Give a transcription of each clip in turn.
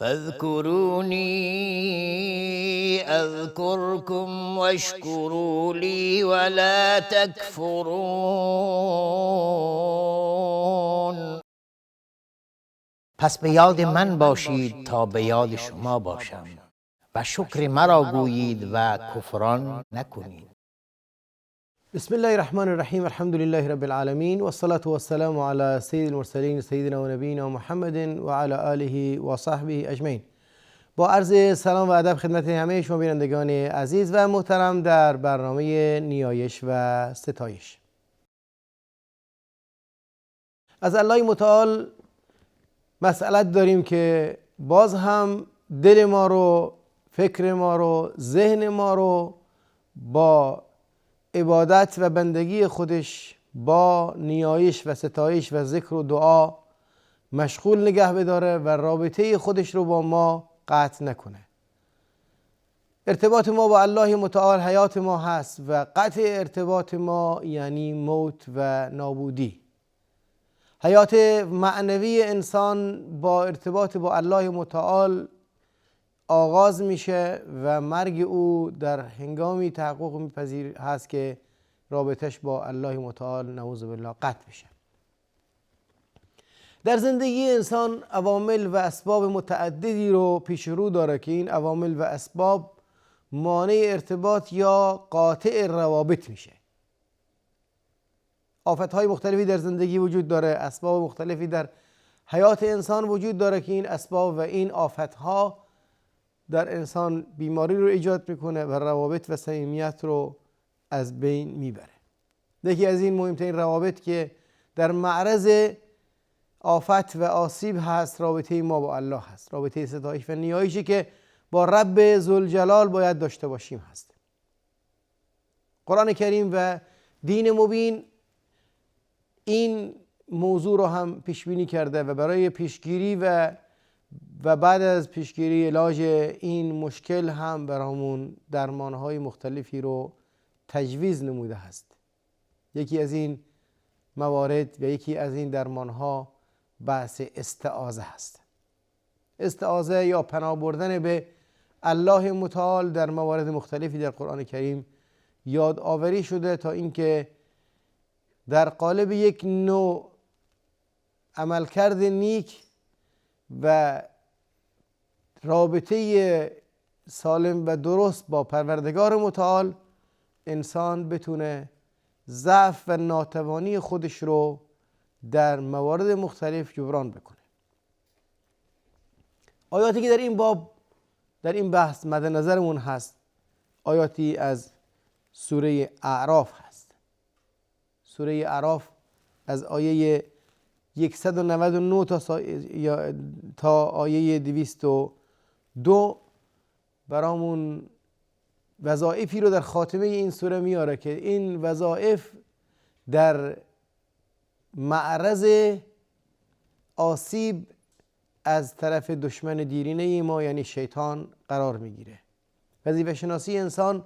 فاذكروني اذكركم واشکروا لی ولا تکفرون. پس به یاد من باشید تا به یاد شما باشم و شکر مرا گویید و کفران نکنید. بسم الله الرحمن الرحیم. الحمد لله رب العالمین و الصلاة والسلام علی سید المرسلین سیدنا و نبینا محمد و علی آله و صحبه اجمعین. با عرض سلام و ادب خدمت همه شما بینندگان عزیز و محترم در برنامه نیایش و ستایش. از الله متعال مسئلت داریم که باز هم دل ما رو، فکر ما رو، ذهن ما رو با عبادت و بندگی خودش، با نیایش و ستایش و ذکر و دعا مشغول نگه بداره و رابطه خودش رو با ما قطع نکنه. ارتباط ما با الله متعال حیات ما هست و قطع ارتباط ما یعنی موت و نابودی. حیات معنوی انسان با ارتباط با الله متعال آغاز میشه و مرگ او در هنگامی تحقق میپذیر هست که رابطش با الله متعال نعوذ بالله قطع بشه. در زندگی انسان عوامل و اسباب متعددی رو پیش رو داره که این عوامل و اسباب مانع ارتباط یا قاطع روابط میشه. آفتهای مختلفی در زندگی وجود داره، اسباب مختلفی در حیات انسان وجود داره که این اسباب و این آفتها در انسان بیماری رو ایجاد میکنه و روابط و صمیمیت رو از بین میبره. یکی از این مهمترین روابط که در معرض آفت و آسیب هست رابطه ما با الله هست، رابطه ستایش و نیایشی که با رب ذوالجلال باید داشته باشیم هست. قرآن کریم و دین مبین این موضوع رو هم پیش بینی کرده و برای پیشگیری و بعد از پیشگیری علاج این مشکل هم برامون درمانهای مختلفی رو تجویز نموده هست. یکی از این موارد و یکی از این درمانها بحث استعاذه هست. استعاذه یا پناه بردن به الله متعال در موارد مختلفی در قرآن کریم یاد آوری شده تا اینکه در قالب یک نوع عملکرد نیک و رابطه سالم و درست با پروردگار متعال انسان بتونه ضعف و ناتوانی خودش رو در موارد مختلف جبران بکنه. آیاتی که در این باب، در این بحث مد نظرمون هست، آیاتی از سوره اعراف هست. سوره اعراف از آیه 199 تا آیه 202 برامون وظایفی رو در خاتمه این سوره میاره که این وظایف در معرض آسیب از طرف دشمن دیرینه ما یعنی شیطان قرار میگیره. وظیفه شناسی انسان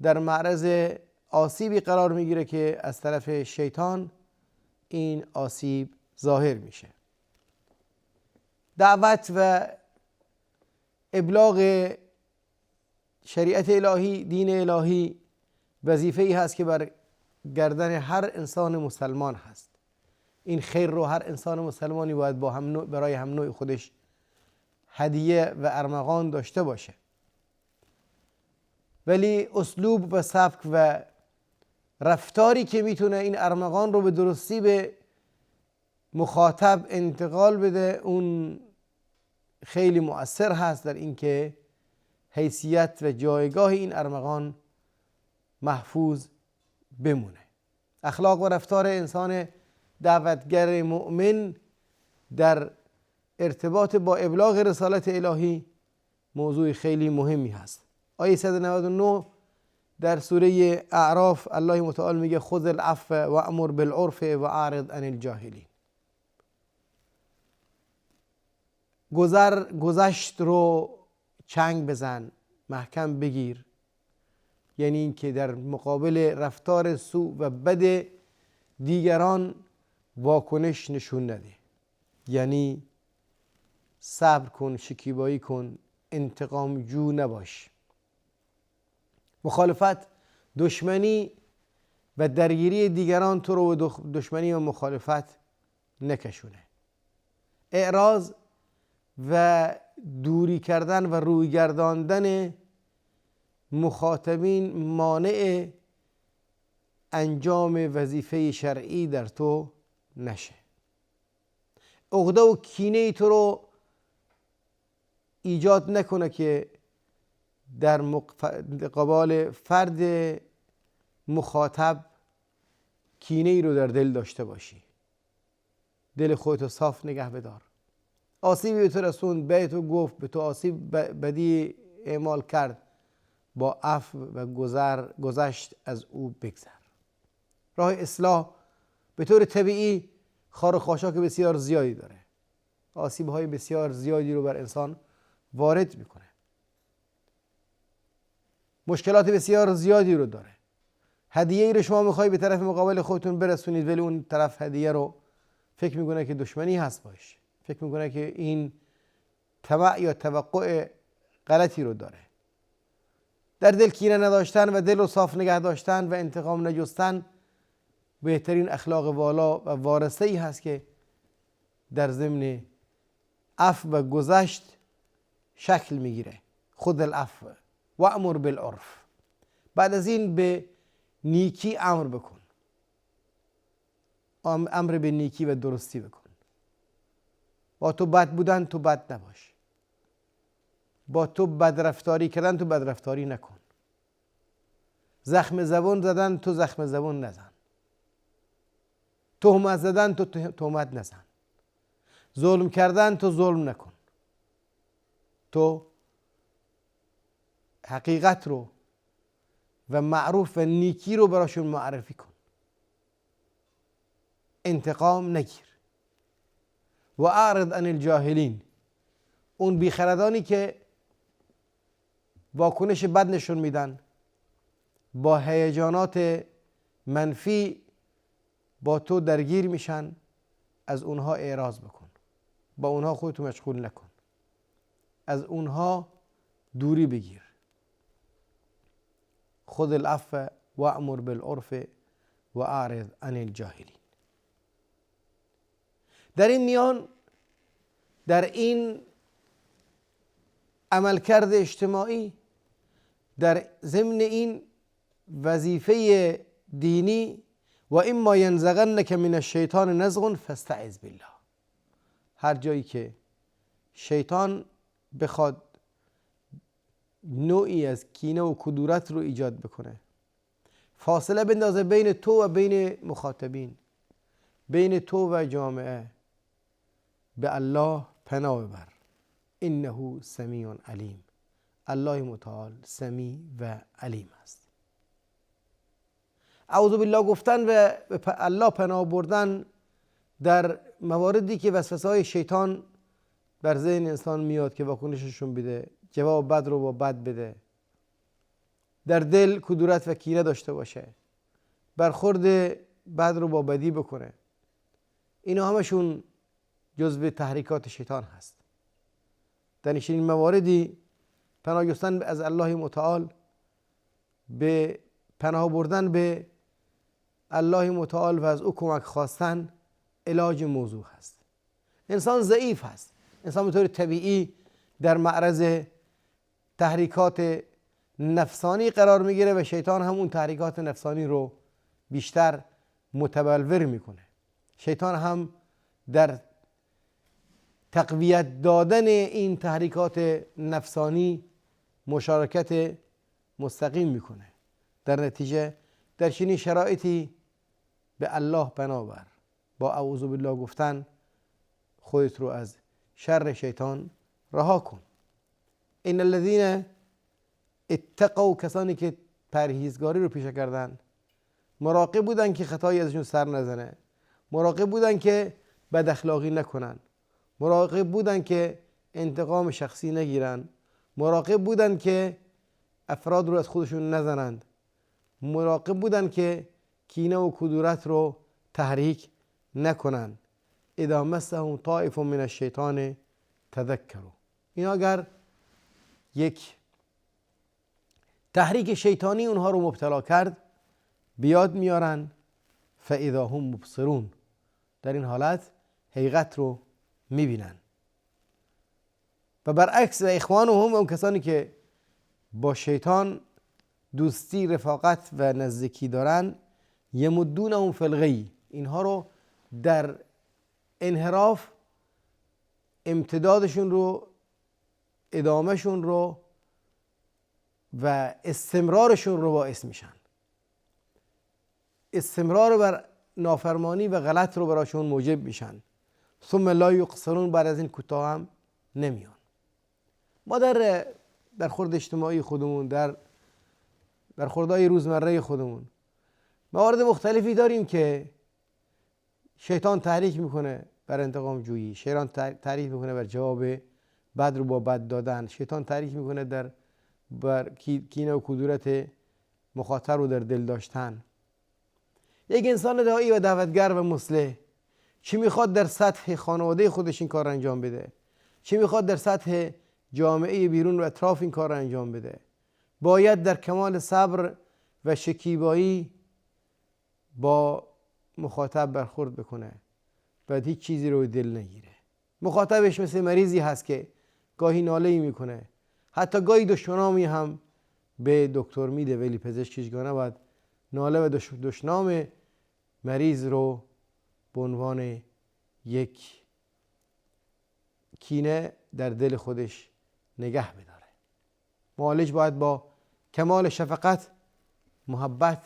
در معرض آسیبی قرار میگیره که از طرف شیطان این آسیب ظاهر میشه. دعوت و ابلاغ شریعت الهی، دین الهی وظیفه‌ای هست که بر گردن هر انسان مسلمان هست. این خیر رو هر انسان مسلمانی باید برای هم نوع خودش هدیه و ارمغان داشته باشه. ولی اسلوب و سبک و رفتاری که میتونه این ارمغان رو به درستی به مخاطب انتقال بده اون خیلی مؤثر هست در اینکه حیثیت و جایگاه این ارمغان محفوظ بمونه. اخلاق و رفتار انسان دعوتگر مؤمن در ارتباط با ابلاغ رسالت الهی موضوع خیلی مهمی هست. آیه 199 در سوره اعراف الله متعال میگه خذ العفو و امر بالعرف و اعرض عن الجاهلین. گذشت رو چنگ بزن، محکم بگیر، یعنی اینکه در مقابل رفتار سوء و بد دیگران واکنش نشون نده، یعنی صبر کن، شکیبایی کن، انتقام جو نباش. مخالفت، دشمنی و درگیری دیگران تو رو به دشمنی و مخالفت نکشونه. اعراض و دوری کردن و روی گرداندن مخاطبین مانع انجام وظیفه شرعی در تو نشه. عقده و کینه تو رو ایجاد نکنه که در قبال فرد مخاطب کینه ای رو در دل داشته باشی. دل خودتو صاف نگه بدار. آسیبی به تو رسوند، به تو گفت، به تو آسیب بدی اعمال کرد، با عفو و گذشت از او بگذر. راه اصلاح به طور طبیعی خار و خاشاک بسیار زیادی داره. آسیب‌های بسیار زیادی رو بر انسان وارد میکنه. مشکلات بسیار زیادی رو داره. هدیه‌ای رو شما میخوای به طرف مقابل خودتون برسونید، ولی اون طرف هدیه رو فکر میکنه که دشمنی هست باش. فکر میکنه که این طمع یا توقع غلطی رو داره. در دل کینه نداشتن و دل رو صاف نگه داشتن و انتقام نجستن بهترین اخلاق والا و وارثه ای هست که در ضمن عفو و گذشت شکل میگیره. خود العفو و امر بالعرف. بعد از این به نیکی امر بکن. امر به نیکی و درستی بکن. با تو بد بودن تو بد نباش. با تو بدرفتاری کردن تو بدرفتاری نکن. زخم زبون زدن تو زخم زبون نزن. تهمت زدن تو تهمت نزن. ظلم کردن تو ظلم نکن. تو حقیقت رو و معروف و نیکی رو براشون معرفی کن. انتقام نگیر. و اعرض عن الجاهلین. اون بیخردانی که واکنش بد نشون میدن، با هیجانات منفی با تو درگیر میشن، از اونها اعراض بکن. با اونها خودتو مشغول نکن. از اونها دوری بگیر. خذ العفو و امر بالعرف و اعرض عن الجاهلین. در این میان، در این عملکرد اجتماعی، در ضمن این وظیفه دینی، و اما ینزغنک من الشیطان نزغ فاستعذ بالله. هر جایی که شیطان بخواد نوعی از کینه و کدورت رو ایجاد بکنه، فاصله بندازه بین تو و بین مخاطبین، بین تو و جامعه، به الله پناه ببر. انه سمیع علیم. الله متعال سمیع و علیم است. اعوذ بالله گفتن و به الله پناه بردن در مواردی که وسوسه های شیطان بر ذهن انسان میاد که واکنششون بده، جواب بد رو با بد بده، در دل کدورت و کینه داشته باشه، برخورد بد رو با بدی بکنه، اینا همشون جزو تحریکات شیطان هست. در این مواردی پناه جستن از الله متعال، به پناه بردن به الله متعال و از او کمک خواستن علاج موضوع هست. انسان ضعیف هست. انسان به طور طبیعی در معرض تحریکات نفسانی قرار میگیره و شیطان هم اون تحریکات نفسانی رو بیشتر متبلور میکنه. شیطان هم در تقویت دادن این تحریکات نفسانی مشارکت مستقیم میکنه. در نتیجه در چنین شرایطی به الله پناه بر. با اعوذ بالله گفتن خودت رو از شر شیطان رها کن. این الذین اتقوا، کسانی که پرهیزگاری رو پیشه کردن، مراقب بودن که خطایی ازشون سر نزنه، مراقب بودن که بد اخلاقی نکنن، مراقب بودن که انتقام شخصی نگیرن، مراقب بودن که افراد رو از خودشون نزنند، مراقب بودن که کینه و کدورت رو تحریک نکنن. اذا مسهم طائف من الشیطان تذکروا. این اگر یک تحریک شیطانی اونها رو مبتلا کرد، بیاد میارن فاذا هم مبصرون، در این حالت حقیقت رو میبینن. و برعکس اخوانهم، اون کسانی که با شیطان دوستی، رفاقت و نزدیکی دارن، یمدونهم فی الغی، اینها رو در انحراف امتدادشون رو، ادامهشون رو و استمرارشون رو باعث میشن. استمرار بر نافرمانی و غلط رو براشون موجب میشن. ثم لا یقصرون، بعد از این کوتاه هم نمیان. ما در خورد اجتماعی خودمون، در خوردهای روزمره خودمون موارد مختلفی داریم که شیطان تحریک میکنه بر انتقام جویی، شیطان تحریک میکنه بر جواب بد رو با بد دادن، شیطان تحریک میکنه بر کینه و کدورت مخاطب رو در دل داشتن. یک انسان داعی و دعوتگر و مصلح چی میخواد در سطح خانواده خودش این کار انجام بده، چی میخواد در سطح جامعه بیرون و اطراف این کار انجام بده، باید در کمال صبر و شکیبایی با مخاطب برخورد بکنه، بعد هیچ چیزی رو دل نگیره. مخاطبش مثل مریضی هست که گاهی ناله‌ای میکنه، حتی گاهی دشنامی هم به دکتر میده، ولی پزشکش نباید ناله و دشنام مریض رو به عنوان یک کینه در دل خودش نگه بداره. معالج باید با کمال شفقت، محبت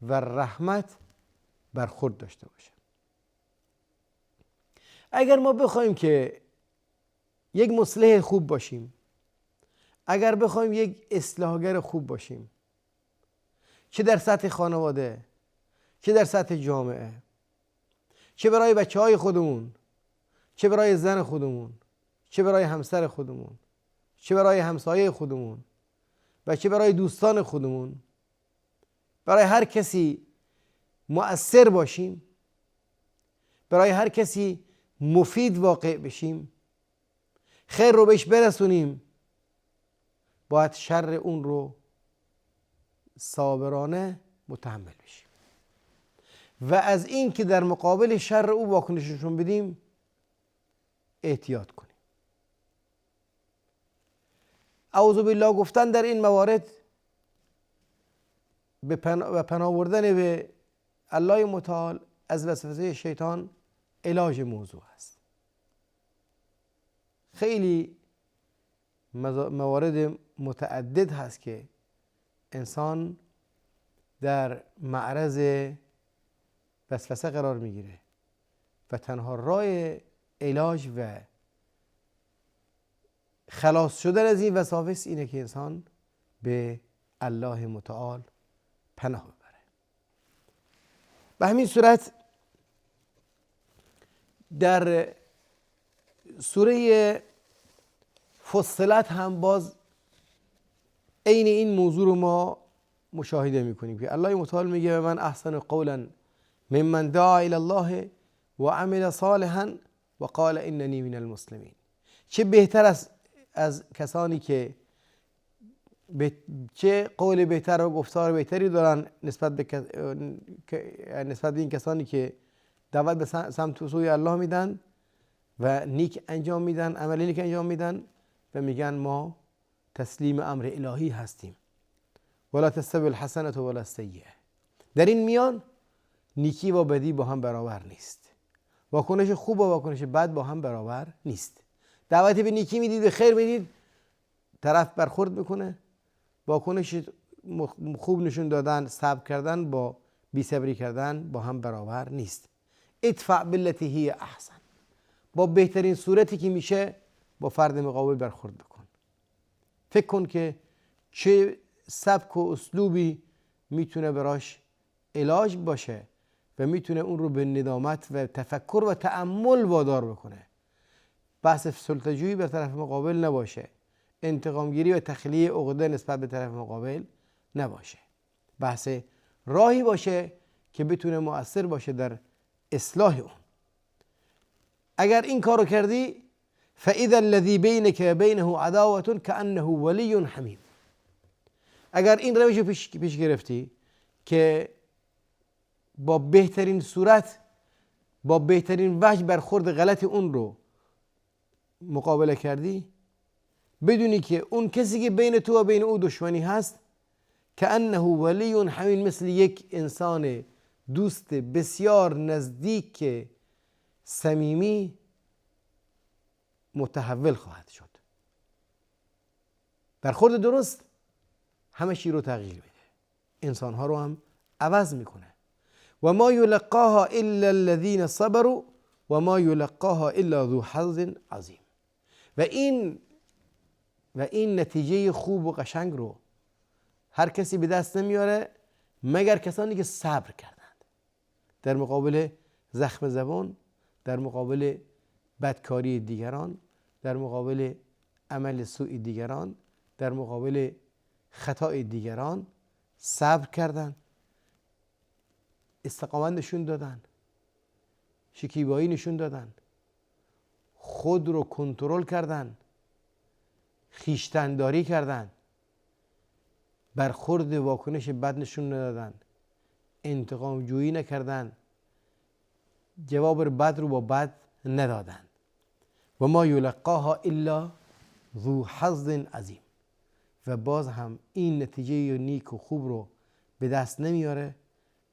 و رحمت برخورد داشته باشه. اگر ما بخوایم که یک مصلح خوب باشیم، اگر بخوایم یک اصلاحگر خوب باشیم، چه در سطح خانواده، چه در سطح جامعه، چه برای بچه های خودمون، چه برای زن خودمون، چه برای همسر خودمون، چه برای همسایه خودمون و چه برای دوستان خودمون، برای هر کسی مؤثر باشیم، برای هر کسی مفید واقع بشیم، خیر رو بهش برسونیم، باید شر اون رو صابرانه متحمل بشیم و از این که در مقابل شر او واکنش نشون بدیم احتیاط کنیم. اعوذ بالله گفتن در این موارد و پناه بردن به الله متعال از وسوسه شیطان علاج موضوع است. خیلی موارد متعدد هست که انسان در معرض وسوسه قرار میگیره و تنها راه علاج و خلاص شدن از این وساوس اینه که انسان به الله متعال پناه ببره. به همین صورت در سوره فصلت هم باز عین این موضوع رو ما مشاهده میکنیم که الله متعال میگه من احسن قولا ممن دعا الی الله و عمل صالحا و قال اننی من المسلمین. چه بهتر از کسانی که چه قول بهتر و گفتار بهتری دارن نسبت به این کسانی که دعوت به سمت و سوی الله میدن و نیک انجام میدن، عمل نیک انجام میدن و میگن ما تسلیم امر الهی هستیم. ولا تستوی الحسنة ولا السیئة. در این میان نیکی و بدی با هم برابر نیست، واکنش خوب و واکنش بد با هم برابر نیست. دعوت به نیکی میدید، به خیر میدید، طرف برخورد میکنه، واکنش خوب نشون دادن، صبر کردن با بی صبری کردن با هم برابر نیست. ادفع بالتی هی احسن، با بهترین صورتی که میشه با فرد مقابل برخورد بکن. فکر کن که چه سبک و اسلوبی میتونه براش علاج باشه و میتونه اون رو به ندامت و تفکر و تأمل وادار بکنه. بحث سلطه‌جویی به طرف مقابل نباشه، انتقامگیری و تخلیه عقده نسبت به طرف مقابل نباشه. بحث راهی باشه که بتونه مؤثر باشه در اصلاح اون. اگر این کارو کردی فاذا الذی بینک و بینه عداوة کأنه ولی حمیم. اگر این روش رو پیش گرفتی که با بهترین صورت، با بهترین وجه برخورد غلط اون رو مقابله کردی، بدونی که اون کسی که بین تو و بین او دشمنی هست کأنه ولی حمیم، مثل یک انسان دوست بسیار نزدیک صمیمی متحول خواهد شد. برخورد درست همه چی رو تغییر میده، انسانها رو هم عوض میکنه. و ما یلقاها الا الذین صبروا و ما یلقاها الا ذو حظ عظیم. و این نتیجه خوب و قشنگ رو هر کسی به دست نمیاره مگر کسانی که صبر کردند در مقابل زخم زبان، در مقابل بدکاری دیگران، در مقابل عمل سوء دیگران، در مقابل خطای دیگران صبر کردند، استقامت نشون دادن، شکیبایی نشون دادن، خود رو کنترل کردن، خویشتن‌داری کردن، برخورد واکنش بد نشون ندادن، انتقام جویی نکردن، جواب بد رو با بد ندادن. و ما یلقاها الا ذو حظ عظیم. و باز هم این نتیجه نیک و خوب رو به دست نمیاره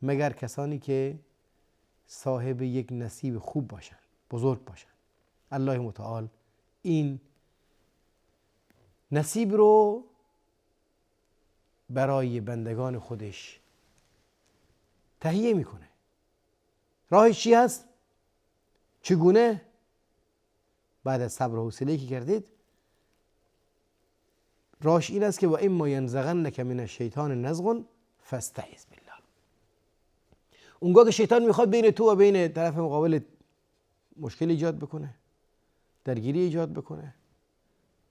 مگر کسانی که صاحب یک نصیب خوب باشن، بزرگ باشن. الله متعال این نصیب رو برای بندگان خودش تهیه میکنه. راهش چی هست؟ چگونه؟ بعد از صبر و حوصله‌ای که کردید، راهش این است که و اما ینزغنک من الشیطان نزغ فاستعذ بالله. اونگاه که شیطان میخواد بین تو و بین طرف مقابل مشکل ایجاد بکنه، درگیری ایجاد بکنه،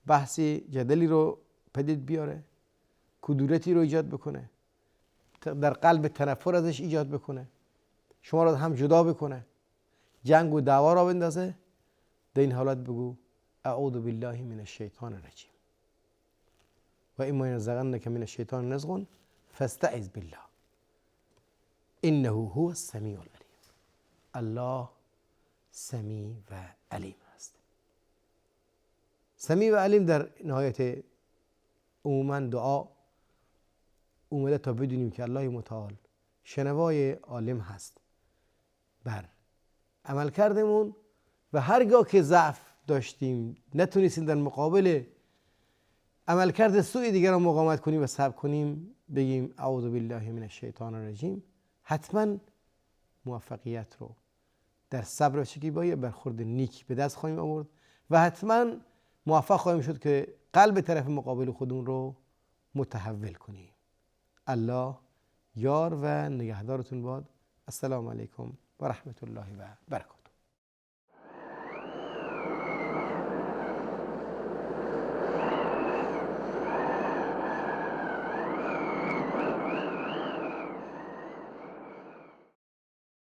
بحثی جدلی رو پدید بیاره، کدورتی رو ایجاد بکنه، در قلب تنفر ازش ایجاد بکنه، شما رو هم جدا بکنه، جنگ و دعوا را بندازه، در این حالت بگو اعوذ بالله من الشیطان الرجیم. و اما ینزغنک من الشیطان نزغ فاستعذ بالله انه هو السمیع العلیم. الله سمیع و علیم است. سمیع و علیم در نهایت عموما دعا اومده تا بدونیم که الله متعال شنوای عالم هست بر عمل کردمون، و هرگاه که ضعف داشتیم نتونستیم در مقابل عملکرد سوء دیگر رو مقاومت کنیم و صبر کنیم، بگیم اعوذ بالله من الشیطان الرجیم، حتما موفقیت رو در صبر و شکیبایی برخورد نیک به دست خواهیم آورد و حتما موفق خواهیم شد که قلب طرف مقابل خودمون رو متحول کنیم. الله یار و نگهدارتون باد. السلام علیکم و رحمت الله و برکاته.